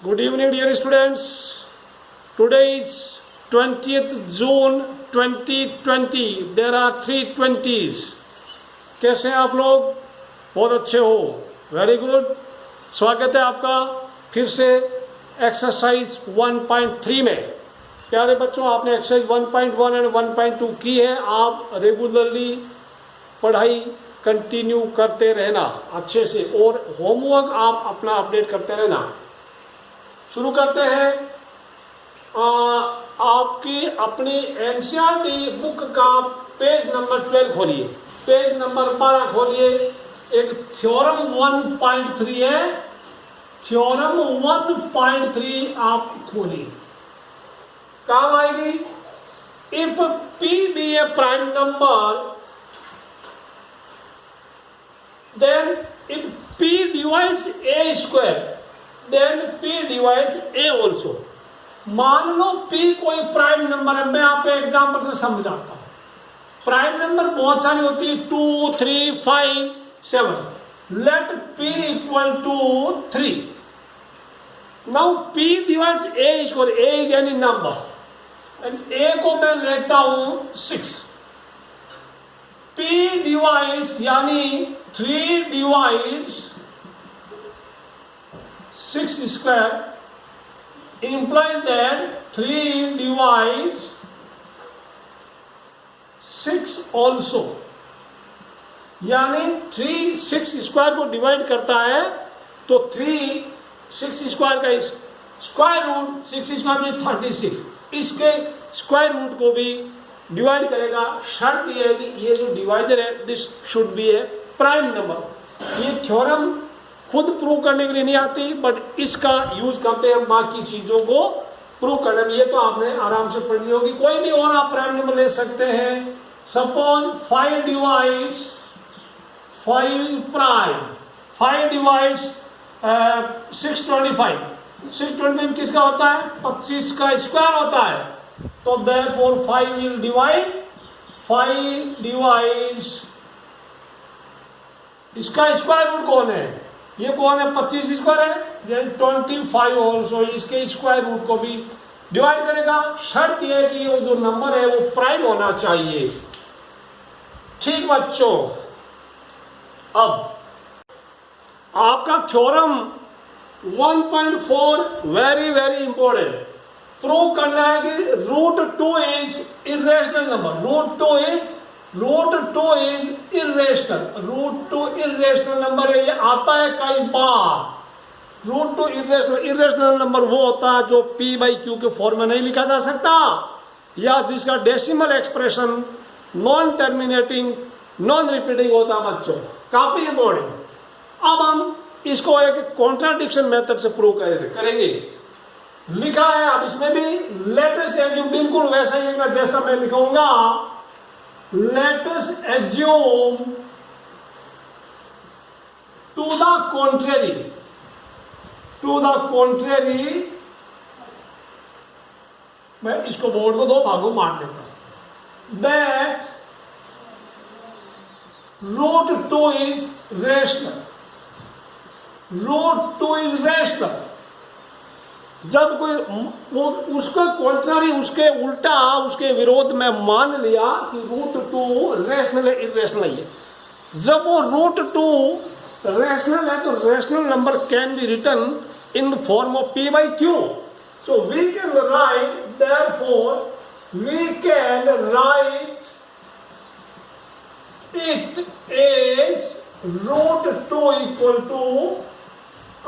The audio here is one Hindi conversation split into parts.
Good evening, dear students. Today is 20th June 2020. There are 3 20s. कैसे हैं आप लोग? बहुत अच्छे हो. Very good. स्वागत है आपका फिर से एक्सरसाइज 1.3 में. प्यारे बच्चों, आपने एक्सरसाइज 1.1 एंड 1.2 की है. आप रेगुलरली पढ़ाई कंटिन्यू करते रहना अच्छे से, और होमवर्क आप अपना अपडेट करते रहना. शुरू करते हैं. आपकी अपनी एनसीईआरटी बुक का पेज नंबर 12 खोलिए. पेज नंबर 12 खोलिए. एक थ्योरम 1.3 है. थ्योरम 1.3 आप खोलिए. काम आएगी. If P be a prime number, then if P divides A square, then P divides A also. मान लो P कोई प्राइम नंबर है. मैं आपको एग्जांपल से समझाता हूं. प्राइम नंबर बहुत सारी होती है, 2, 3, 5, 7. Let P equal to 3. Now P divides A square. A is any number and A को मैं लेता हूं 6. P डिवाइड्स यानी 3 divides 6 square implies that 3 divides 6 also. यानी 3 6 स्क्वायर को डिवाइड करता है, तो 3 6 स्क्वायर का स्क्वायर रूट 6 स्क्वायर में 36. इसके स्क्वायर रूट को भी डिवाइड करेगा. शर्त यह है कि ये जो डिवाइजर है this should be A prime number. ये थ्योरम खुद प्रूव करने के लिए नहीं आती, बट इसका यूज करते हैं बाकी चीजों को प्रूव करने में. ये तो आपने आराम से पढ़नी होगी. कोई भी और आप प्राइम नंबर ले सकते हैं. Suppose 5 divides 5 is prime. 5 divides 625. 625 किसका होता है? 25 का स्क्वायर होता है. तो देयरफॉर 5 विल डिवाइड 5 डिवाइड्स. इसका स्क्वायर रूट कौन है? ये कौन है? 25 स्क्वायर है. देन 25 ऑल्सो इसके स्क्वायर रूट को भी डिवाइड करेगा. शर्त यह है कि वो जो नंबर है वो प्राइम होना चाहिए. ठीक बच्चों, अब आपका theorem 1.4 very very important. Prove करना है कि root 2 is irrational number. Root 2 is irrational. Root 2 irrational number है. ये आता है कई बार. रूट 2 इरेशनल नंबर वो होता है जो P/Q के फॉर्म में नहीं लिखा जा सकता, या जिसका decimal expression non terminating non repeating होता है. बच्चों, काफी इंपॉर्टेंट. अब हम इसको एक कॉन्ट्राडिक्शन मेथड से प्रूव करेंगे. लिखा है अब इसमें भी लेटेस्ट एज्यूम, बिल्कुल वैसा ही है जैसा मैं लिखूंगा. Let us assume to the contrary. मैं इसको बोर्ड को 2 भागों मार देता हूं. That root 2 is rational. Root 2 is rational. जब कोई वो उसका कॉन्ट्रारी, उसके उल्टा, उसके विरोध में मान लिया कि रूट 2 रेशनल है, इरेशनल है. जब वो रूट 2 रेशनल है तो rational number can be written in the form of P/Q. So we can write, therefore we can write it is root 2 equal to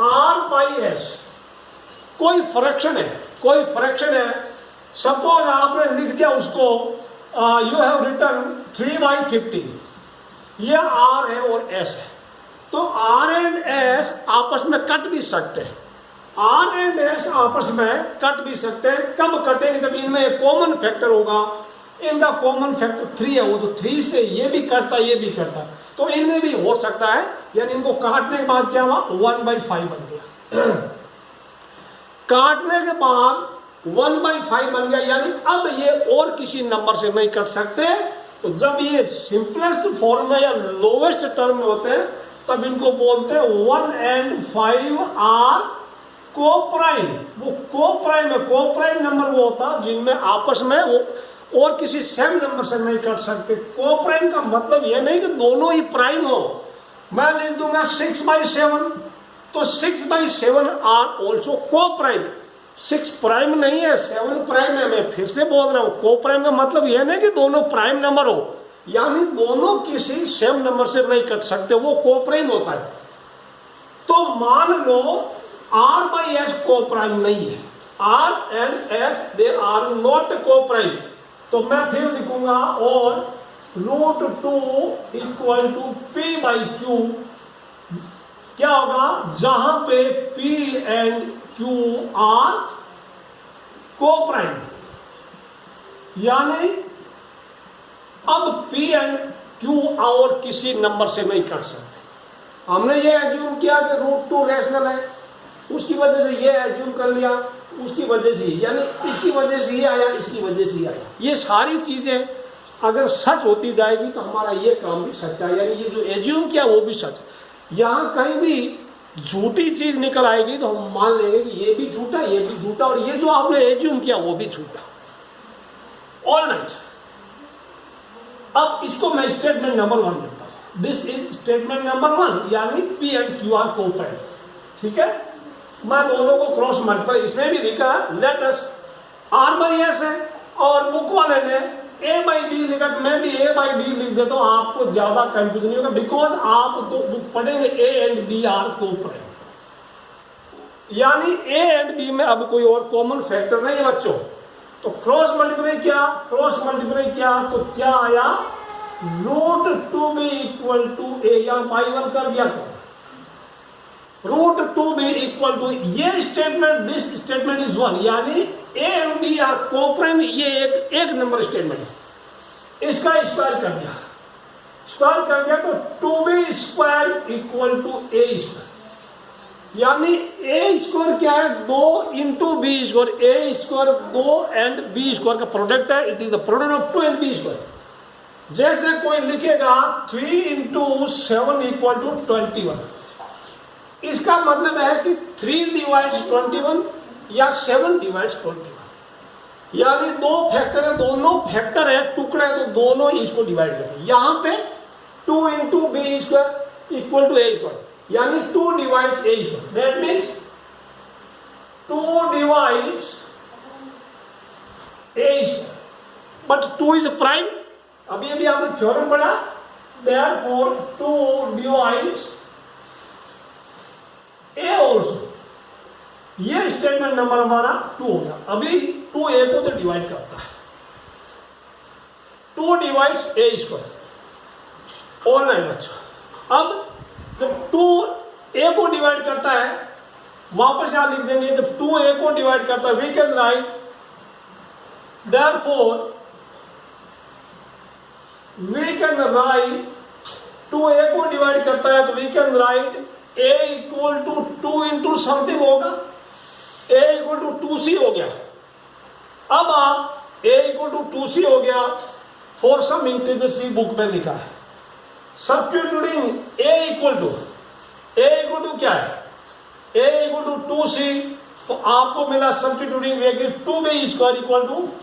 R/S. कोई फ्रैक्शन है. सपोज आपने लिख दिया उसको, यू हैव रिटन 3/50. ये R है और S है. तो R एंड S आपस में कट भी सकते हैं. R एंड S आपस में कट भी सकते हैं. कब कटेंगे? जब इनमें एक कॉमन फैक्टर होगा. इन द कॉमन फैक्टर 3 है, वो तो 3 से ये भी कटता, ये भी कटता, तो इनमें भी हो सकता है. यानी इनको काटने के बाद क्या हुआ? 1/5 बन गया. काटने के बाद 1/5 बन गया. यानी अब ये और किसी नंबर से नहीं कट सकते. तो जब ये सिंपलेस्ट फॉर्म में या लोवेस्ट टर्म में होते हैं, तो 1/5 में तब इनको बोलते हैं 1 and 5 आर को प्राइम। वो को प्राइम है, को प्राइम नंबर वो होता है जिनमें आपस में वो और किसी सेम नंबर से नहीं कट सकते। को प्राइम का मतलब ये नहीं कि दोनों ही प्राइम हो। मैं लिख दूंगा 6/7, तो 6/7 आर ऑल्सो को प्राइम। 6 प्राइम नहीं है, 7 प्राइम है। मैं फिर से बोल रहा हूँ, को प्राइम का मतलब यह नहीं कि दोनों प्राइम नंबर हो, यानी दोनों किसी सेम नंबर से नहीं कट सकते, वो को प्राइम होता है। तो मान लो R/S को प्राइम नहीं है, R and S they are not coprime, तो मैं फिर लिखूंगा और √2 = P/Q। क्या होगा, जहां पे P and Q आर को प्राइम, यानी अब P and Q और किसी नंबर से नहीं कट सकते। हमने ये एज्यूम किया कि √2 रैशनल है, उसकी वजह से ये एज्यूम कर लिया, उसकी वजह से यानी इसकी वजह से ये आया, इसकी वजह से ये आया। ये सारी चीजें अगर सच होती जाएगी तो हमारा ये काम भी सच्चा है, यानी ये जो एज्यूम किया वो भी सच है। यहाँ कहीं भी झूठी चीज निकल आएगी तो हम मान लेंगे कि ये भी झूठा, ये भी झूठा, और ये जो आपने एज्यूम किया वो भी झूठा। ऑलराइट, अब इसको मैं स्टेटमेंट नंबर 1 देता हूं। दिस इज स्टेटमेंट नंबर 1, यानी P and Q आर को प्राइम। ठीक है, मैं दोनों को क्रॉस मल्टीप्लाई, इसमें भी लिखा लेट अस R/S है और बुक वाले ने A/B लिखा, तो मैं भी A/B लिख देता हूं, आपको ज्यादा कंफ्यूजन नहीं होगा, बिकॉज आप तो बुक पढ़ेंगे A and B आर को प्राइम, यानी A and B में अब कोई और कॉमन फैक्टर नहीं है बच्चों। तो क्रॉस मल्टीप्लाई किया, तो क्या आया, √2B = A, या बाई 1 कर दिया, √2B = ये स्टेटमेंट, दिस स्टेटमेंट इज 1, यानी A and B आर को प्राइम, ये एक नंबर स्टेटमेंट है। इसका स्क्वायर कर दिया, तो 2B² = A², यानी A² क्या है, 2 × B², A² 2 and B² का प्रोडक्ट है, it is the product of 2 and B²। जैसे कोई लिखेगा 3 × 7 = 21, इसका मतलब है कि 3 divides 21 या 7 divides 21, यानी दो फैक्टर है, दोनों फैक्टर है, टुकड़े है, तो दोनों इसको डिवाइड करें। यहां पे 2 × B² = A², यानी 2 divides A², that means 2 divides A², but 2 is prime. अभी आपने थ्योरम पढ़ा, देयरफॉर 2 divides A ऑल्सो। ये स्टेटमेंट नंबर हमारा 2 हो गया। अभी 2 A को तो डिवाइड करता है, 2 divides A²। और नहीं बच्चों, अब जब 2 A को डिवाइड करता है, वापस यहां लिख देंगे, जब 2 A को डिवाइड करता है, we can write therefore 2 A को डिवाइड करता है, तो we can write A = 2 × something होगा, A = 2C हो गया। अब आप A = 2C हो गया, for some integer C book में लिखा है, सब्स्टिट्यूटिंग A = क्या है, A = 2C, तो आपको मिला सब्स्टिट्यूटिंग 2B² =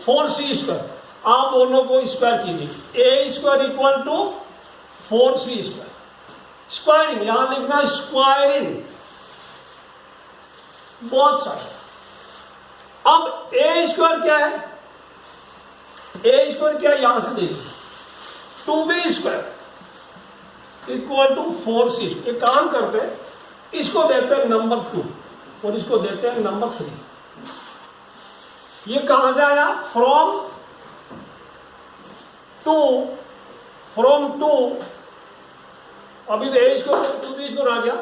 4C²। आप दोनों को स्क्वायर कीजिए, A² = 4C², स्क्वायरिंग, यहां लिखना स्क्वायरिंग बहुत सारे। अब A² क्या है, A² क्या है, यहां से देखिए, 2B² = 4C। एक काम करते हैं, इसको देते हैं नंबर 2 और इसको देते हैं नंबर 3। ये कहां से आया, फ्रॉम 2, अभी तो A² 2B² आ गया,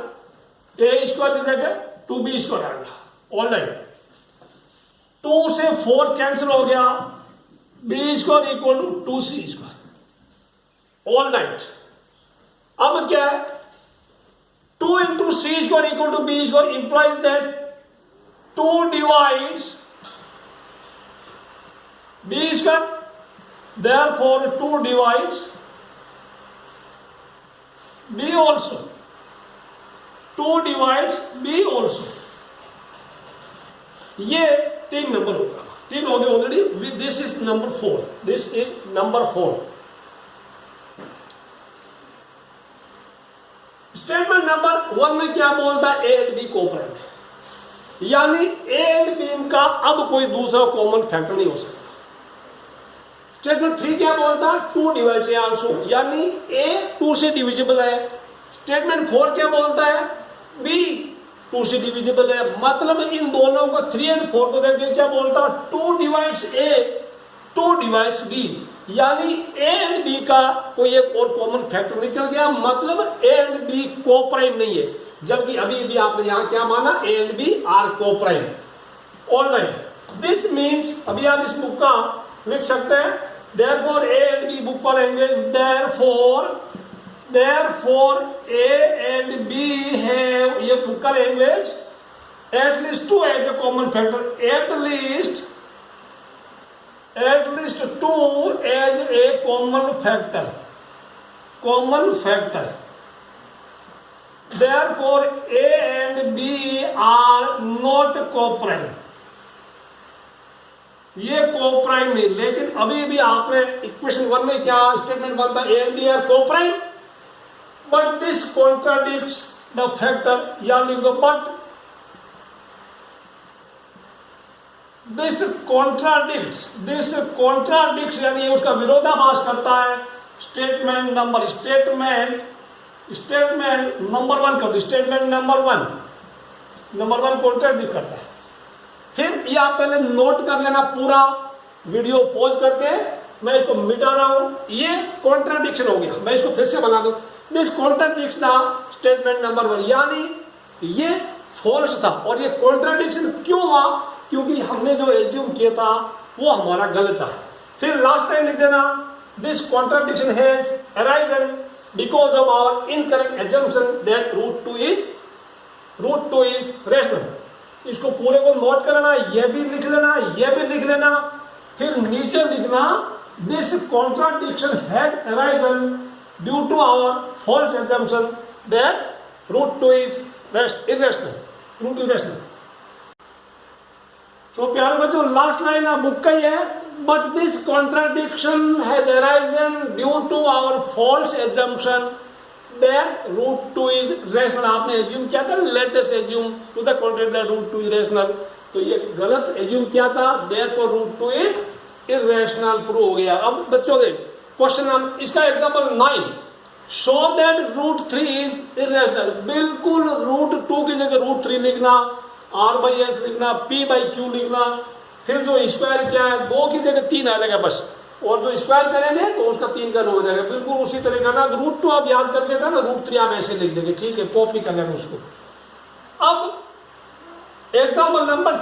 A² की जगह 2B² आ गया। ऑलराइट, 2 से 4 कैंसिल हो गया, B² = 2C²। ऑलराइट, अब क्या है, 2 × C² = B² implies that 2 divides B², therefore 2 divides B also, 2 divides B also. ये 3 नंबर होगा, 3 हो गए already. This is number 4, this is number 4। Statement number 1 में क्या बोलता है, ए एंड बी कोप्राइम, यानी ए एंड बी का अब कोई दूसरा कॉमन फैक्टर नहीं हो सकता। स्टेटमेंट 3 क्या बोलता है, 2 डिवाइड्स ए आल्सो, यानी ए 2 से डिविजिबल है। स्टेटमेंट 4 क्या बोलता है, बी 2 से डिविजिबल है। मतलब इन दोनों को 3 और 4 को देखिए क्या बोलता है, 2 डिवाइड्स ए 2 डिवाइड्स बी, यानी ए एंड बी का कोई एक और कॉमन फैक्टर निकल गया। मतलब ए एंड बी कोप्राइम नहीं है, जबकि अभी भी आपने यहां क्या माना, A and B are coprime. Alright, this means अभी आप इस बुक का लिख सकते हैं, therefore a and b book for language, therefore a and b have, ये book का language at least 2 as a common factor, at least 2 as a common factor, therefore a and b are not coprime, ये कोप्राइम नहीं। लेकिन अभी भी आपने इक्वेशन 1 में क्या स्टेटमेंट बनता है, A and B are coprime, but this contradicts the factor, या लिख दो बट दिस कॉन्ट्राडिक्ट्स, यानी उसका विरोधाभास करता है स्टेटमेंट नंबर वन कर दो, स्टेटमेंट नंबर वन कॉन्ट्राडिक्ट करता है। फिर ये आप पहले नोट कर लेना, पूरा वीडियो पॉज करके मैं इसको मिटा रहा हूं। ये कॉन्ट्राडिक्शन हो गया, मैं इसको फिर से बना दूं, this contradicts the statement number 1, यानी ये फॉल्स था। और ये कॉन्ट्राडिक्शन क्यों हुआ, क्योंकि हमने जो एज्यूम किया था वो हमारा गलत था। फिर लास्ट टाइम लिख देना, this contradiction has arisen because of our incorrect assumption that root two is rational. इसको पूरे को नोट करना, ये भी लिख लेना, फिर नीचे लिखना, this contradiction has arisen due to our false assumption that root 2 is irrational. तो प्यारे बच्चों, लास्ट लाइन आप बुक का ही है, but this contradiction has arisen due to our false assumption that root 2 is rational. आपने एज्यूम किया था, let us assume to the contrary that root 2 is rational, तो ये गलत एज्यूम किया था, therefore root 2 is irrational prove हो गया। अब बच्चों देख क्वेश्चन हम इसका example 9, show that root 3 is irrational. बिल्कुल रूट 2 की जगह रूट 3 लिखना, r/s लिखना, p/q लिखना, फिर जो स्क्वायर क्या है 2 की जगह 3 आ जाएगा बस, और जो स्क्वायर करेंगे तो उसका 3 का हो जाएगा। बिल्कुल उसी तरह करना, रूट 2 आप याद करके था ना, रूट 3 आप ऐसे लिख देंगे, ठीक है, कॉपी कर लेंगे उसको। अब एग्जाम्पल नंबर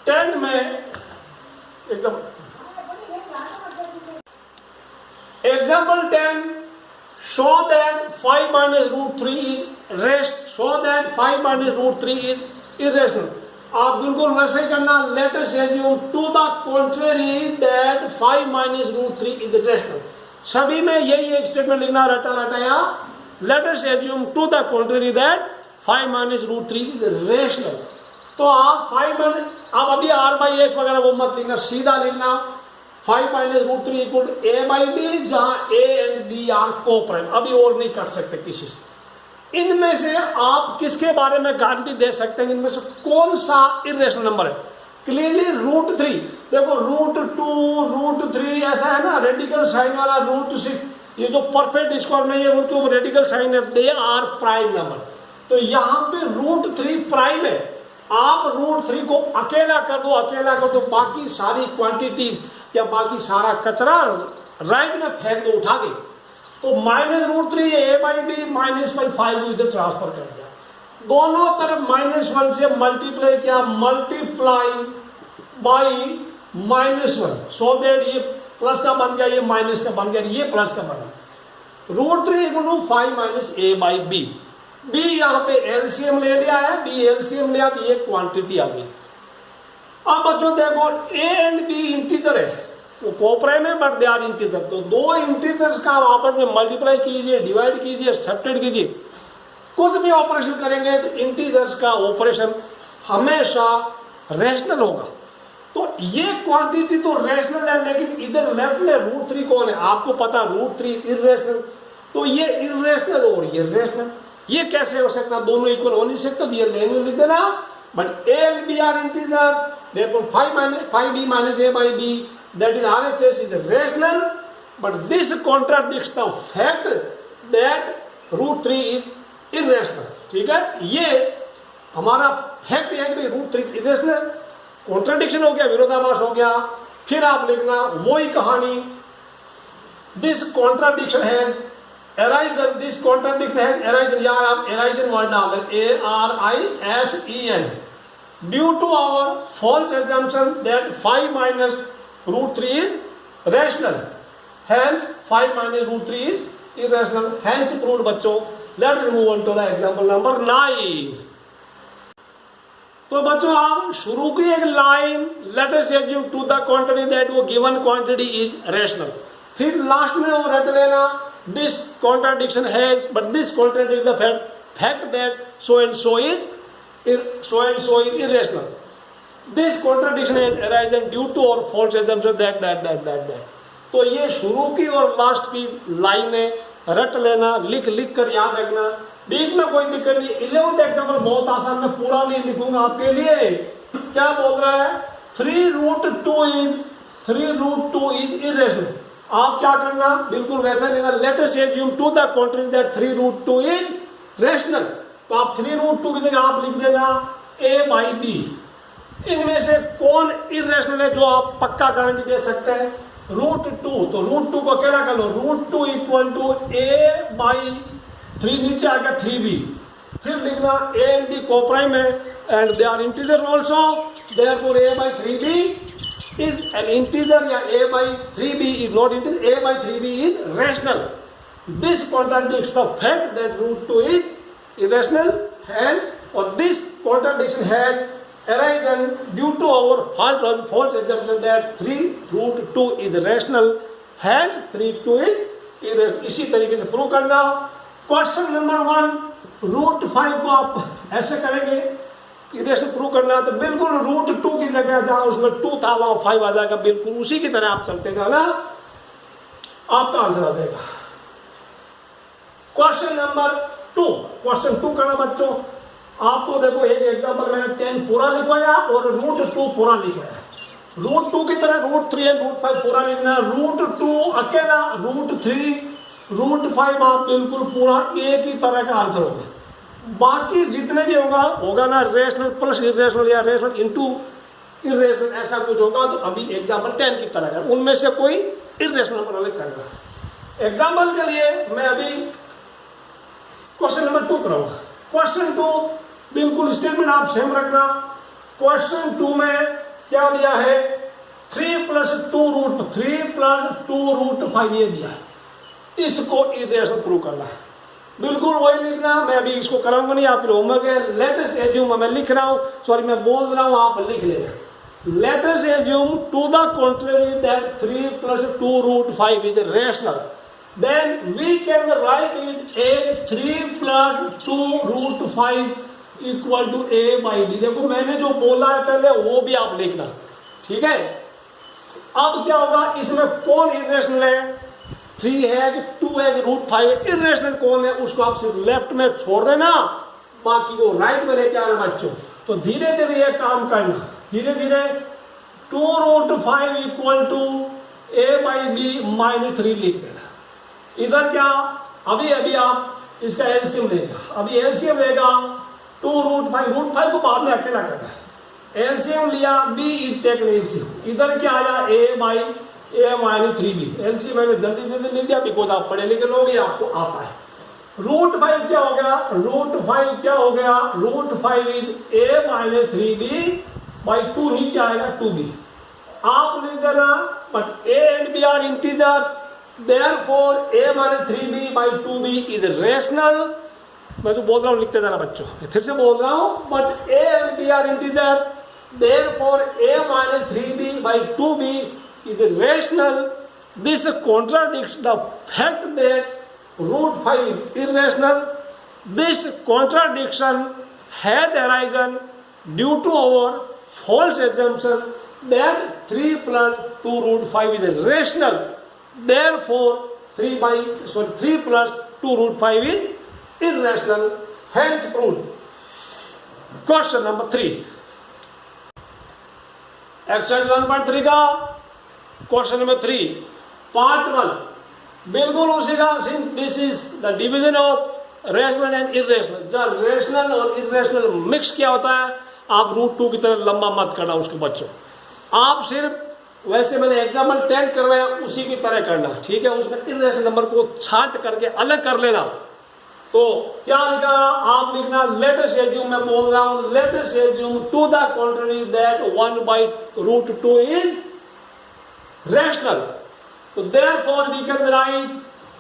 10 में example 10, show that 5 minus root 3 is irrational। आप बिल्कुल वैसे ही करना, let us assume to the contrary that 5 minus root 3 is rational। सभी में यही एक स्टेटमेंट लिखना, रटाया, let us assume to the contrary that 5 minus root 3 is rational। तो आप आप अभी r/s वगैरह वो मत लिखना, सीधा लिखना 5 minus root 3 इक्वल a/b, जहां a and b are coprime. अभी और नहीं कर सकते किसी से। इनमें से आप किसके बारे में गारंटी दे सकते हैं, इनमें से कौन सा इरेशनल नंबर है? क्लियरली रूट 3, देखो रूट 2 रूट 3 ऐसा है ना, रेडिकल साइन वाला रूट 6, ये जो परफेक्ट स्क्वायर नहीं है उनके ऊपर रेडिकल साइन है, दे आर प्राइम नंबर। तो यहाँ पे रूट 3 प्राइम है। आप रूट 3 को अकेला कर दो, बाकी सारी क्वांटिटीज या बाकी सारा कचरा राइट में फेंक दो उठा के, तो -√3 a/b -5 को इधर ट्रांसफर कर दिया, दोनों तरफ -1 से मल्टीप्लाई किया, मल्टीप्लाइंग बाई -1, सो दैट ये प्लस का बन गया, ये माइनस का बन गया, ये प्लस का बन गया। √3 = 5 - a/b। b यहाँ पे एलसीएम ले लिया है, b एलसीएम लिया तो ये क्वांटिटी आ गई। अब बच्चों देखो a एंड b इंटीजर है, वो कोप्राइम है बट दे आर इंटीजर। तो दो इंटीजर्स का आप आपस में मल्टीप्लाई कीजिए, डिवाइड कीजिए, सब्ट्रैक्ट कीजिए, कुछ भी ऑपरेशन करेंगे तो इंटीजर्स का ऑपरेशन हमेशा रैशनल होगा। तो ये क्वांटिटी तो रैशनल है, लेकिन इधर लेफ्ट में √3 कौन है? आपको पता √3 इर्रेशनल, तो ये इर्रेशनल और ये रैशनल, ये कैसे हो सकता? दोनों इक्वल हो नहीं सकते, तो ये लेंगे लिख देना। But a and b are integer, therefore 5b minus a by b, that is RHS is rational, but this contradicts the fact that √3 is irrational। ठीक है, ये हमारा फैक्ट है कि √3 इरेशनल, कॉन्ट्रडिक्शन हो गया, विरोधाभास हो गया। फिर आप लिखना वही कहानी, this contradiction has arisen, this contradiction has arisen, या आप अराइजन वर्ड डाल दें, ARISEN, due to our false assumption that 5 minus √3 is rational, hence 5 minus √3 is irrational, hence proved। बच्चों, let us move on to the example number 9। तो बच्चों आप शुरू की एक line, let us assume to the contrary that वो given quantity is rational, फिर लास्ट में वो रट लेना this contradiction has, but this contradicts the fact that so and so is irrational, this contradiction has arisen due to our false assumption that। तो ये शुरू की और लास्ट की लाइनें रट लेना, लिख कर याद रखना, बीच में कोई दिक्कत नहीं। 11th एग्जाम्पल बहुत आसान, मैं पूरा नहीं लिखूंगा आपके लिए। क्या बोल रहा है? 3√2 is irrational। आप क्या करना? बिल्कुल वैसा लेना, let us assume to the contrary that 3√2 is rational। तो आप 3√2 की जगह आप लिख देना a by b। इनमें से कौन इरेशनल है जो आप पक्का गारंटी दे सकते हैं? √2। तो √2 को अकेला कर लो, √2 इक्वल टू a by 3, नीचे आ गया 3b। फिर लिखना a and b कोप्राइम है and they are integer also, therefore a by 3b is an integer, या a by 3b is not integer, a by 3b is rational। This contradicts the fact that √2 is irrational, and or this contradiction has arisen due to our false assumption that 3√2 is rational, hence 3√2 is irrational। इसी तरीके से प्रूव करना। क्वेश्चन नंबर 1, √5 को आप ऐसे करेंगे, इरेशनल प्रूव करना, तो बिल्कुल √2 की जगह जहां उसमें 2 था वहां 5 आ जाएगा, बिल्कुल उसी की तरह आप चलते जाना, आपका आंसर आ जाएगा। क्वेश्चन नंबर 2, क्वेश्चन 2 करना बच्चों। आपको देखो एक एग्जांपल मैंने 10 पूरा लिखवाया और √2 पूरा लिखवाया। √2 की तरह √3 और √5 पूरा लिखना, √2 अकेला, √3, √5 आप बिल्कुल पूरा एक ही तरह का आंसर होगा। बाकी जितने भी होगा ना रेशनल प्लस इरेशनल या रेशनल इंटू इरेशनल, ऐसा कुछ होगा। तो अभी एग्जाम्पल 10 की तरह है, उनमें से कोई इरेशनल बना करेगा। एग्जाम्पल के लिए मैं अभी क्वेश्चन नंबर 2 कराऊंगा। क्वेश्चन 2 बिल्कुल स्टेटमेंट आप सेम रखना। क्वेश्चन 2 में क्या दिया है? 3 + 2√5 ये दिया है, इसको इरेशनल प्रूव करना है। बिल्कुल वही लिखना, मैं अभी इसको कराऊंगा नहीं, आप होमवर्क है। लेट अस assume, मैं लिख रहा हूं, सॉरी मैं बोल रहा हूं, आप लिख लेना। Let us assume to the contrary that 3 + 2√5 is rational, then we can write it as 3 + 2√5 equal to a by b। देखो मैंने जो बोला है पहले वो भी आप लिखना, ठीक है। अब क्या होगा, इसमें कौन इरेशनल है? 3 है कि 2 है कि √5 है? इरेशनल कौन है उसको आप सिर्फ लेफ्ट में छोड़ देना, बाकी को राइट में लेके आना बच्चों। तो धीरे धीरे ये काम करना, धीरे धीरे 2√5 equal to a by b -3 लिख देना। इधर क्या, अभी आप इसका एलसीएम लेगा, अभी एलसीएम लेगा 2√5 को बाद में अकेला करना है। एलसीएम लिया, b इज टेकन एलसीएम, इधर क्या आया a by a -3b। LCM मैंने जल्दी लिख दिया बिकॉज आप पढ़े लिखे लोग, ये आपको आता है। √5 क्या हो गया? √5 क्या हो गया? √5 इज a -3b by 2, नीचे आएगा 2b। आप लिख देना, but a and b are integer, therefore a -3b by 2b is rational. मैं तो बोल रहा हूँ, लिखते जाना बच्चों, फिर से बोल रहा हूँ, but a and b are integer, therefore a -3b by 2b is rational। This contradicts the fact that √5 is irrational, this contradiction has arisen due to our false assumption that 3 plus 2 root 5 is rational. Therefore, 3 plus 2 root 5 is irrational. Hence proved. Question number 3. Exercise 1.3 का question number 3. Part 1. बिल्कुल उसी का, since this is the division of rational and irrational. जब rational और irrational mix क्या होता है, आप रूट 2 की तरह लंबा मत करना उसके बच्चों, आप सिर्फ वैसे मैंने एग्जाम्पल 10 करवाया उसी की तरह करना, ठीक है। उसमें इर्रेशनल नंबर को छांट करके अलग कर लेना। तो क्या लिखा, आप लिखना लेट अस एज्यूम, मैं बोल रहा हूं let us assume to the contrary that 1/√2 is rational. तो therefore we can write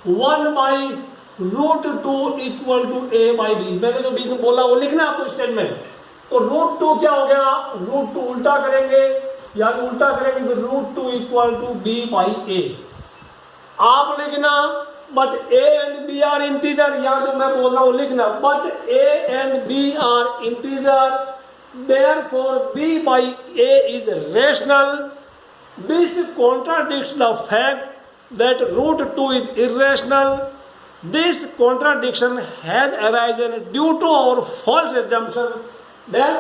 1/√2 equal to a/b। मैंने जो बीच में बोला वो लिखना आपको स्टेटमेंट। तो √2 क्या हो गया, √2 उल्टा करेंगे या उल्टा करेंगे तो √2 इक्वल टू b/a। आप लिखना but a and b are integer, या जो मैं बोल रहा हूं लिखना but a and b are integer, therefore b/a is rational. This contradicts the fact that √2 is irrational. This contradiction has arisen due to our false assumption that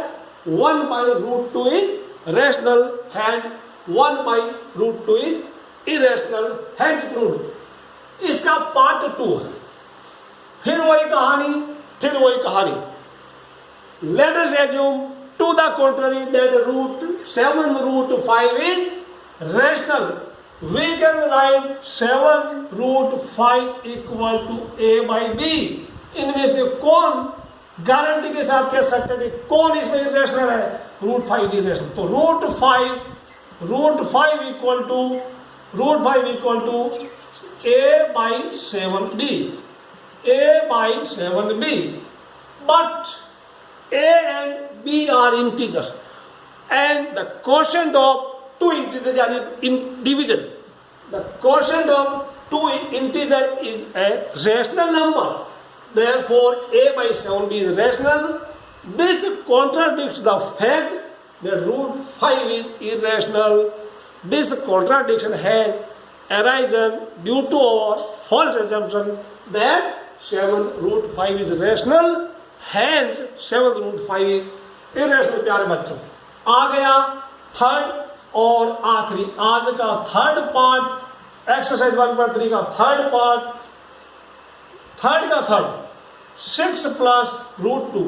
1/√2 is rational and 1/√2 is irrational. Hence proved. इसका पार्ट 2 है, फिर वही कहानी। Let us assume to the contrary that 7√5 is rational. We can write 7√5 equal to a/b. इनमें से कौन गारंटी के साथ कह सकते हैं कि कौन इसमें इरेशनल है, √5 इरेशनल। तो √5 equal to a/7b, a/7b, but a and b are integers and the quotient of two integers यानी in division, the quotient of two integer is a rational number, therefore a/7b is rational. This contradicts the fact that √5 is irrational. This contradiction has arisen due to our false assumption that 7√5 is rational, hence 7√5 is irrational. प्यारे बच्चों, आ गया थर्ड और आखिरी आज का थर्ड पार्ट, एक्सरसाइज 1.3 का थर्ड पार्ट, थर्ड 6 plus √2,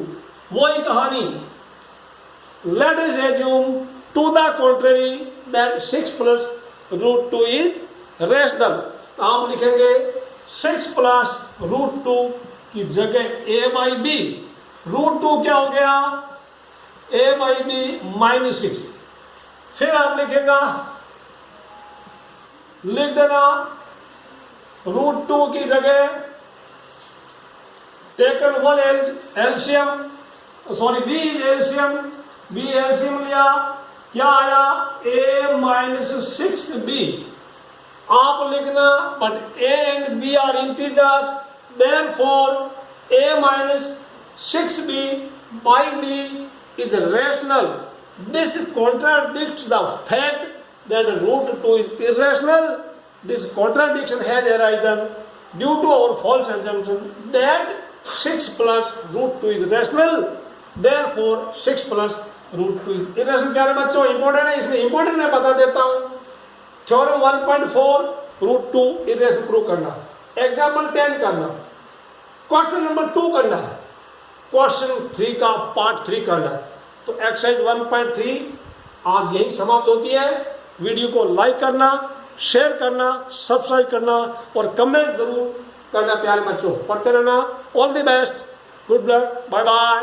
वही कहानी। Let us assume to the contrary that 6 plus √2 is rational. आप लिखेंगे 6 plus √2 की जगह a/b। √2 क्या हो गया, a/b -6। फिर आप लिख देना √2 की जगह taken one LCM, sorry b is LCM, b LCM लिया, क्या आया a-6b। आप लिखना but a and b are integer, therefore a-6b by b is rational. This contradicts the fact that √2 is irrational. This contradiction has arisen due to our false assumption that 6 plus √2 is rational. Therefore 6 plus √2 is irrational. प्यारे बच्चों इंपॉर्टेंट है, इसलिए इंपॉर्टेंट मैं बता देता हूँ। थ्योरम 1.4 √2 irrational प्रूव करना, एग्जाम्पल 10 करना, क्वेश्चन नंबर 2 करना है, क्वेश्चन 3 का पार्ट 3 करना है। तो एक्सरसाइज 1.3 आज यही समाप्त होती है। वीडियो को लाइक करना, शेयर करना, सब्सक्राइब करना और कमेंट जरूर करना प्यारे बच्चों। पढ़ते रहना। All the best, good luck, bye bye.